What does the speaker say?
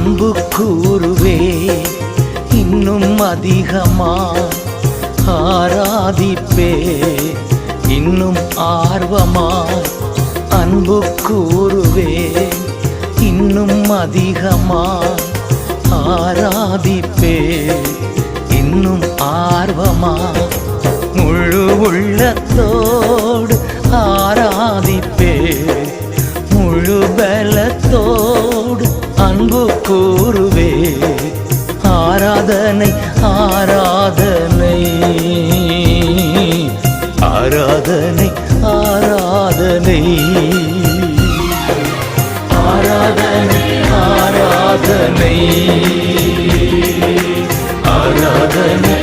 அன்பு கூறுவே இன்னும் அதிகமா ஆராதிப்பே இன்னும் ஆர்வமா அன்பு கூறுவே இன்னும் அதிகமா ஆராதிப்பே இன்னும் ஆர்வமா முழு உள்ளத்தோடு ஆராதிப்பே முழு பலத்தோடு அன்பு கூறுவே ஆராதனை ஆராதனை ஆராதனை ஆராதனை ஆராதனை ஆராதனை ஆராதனை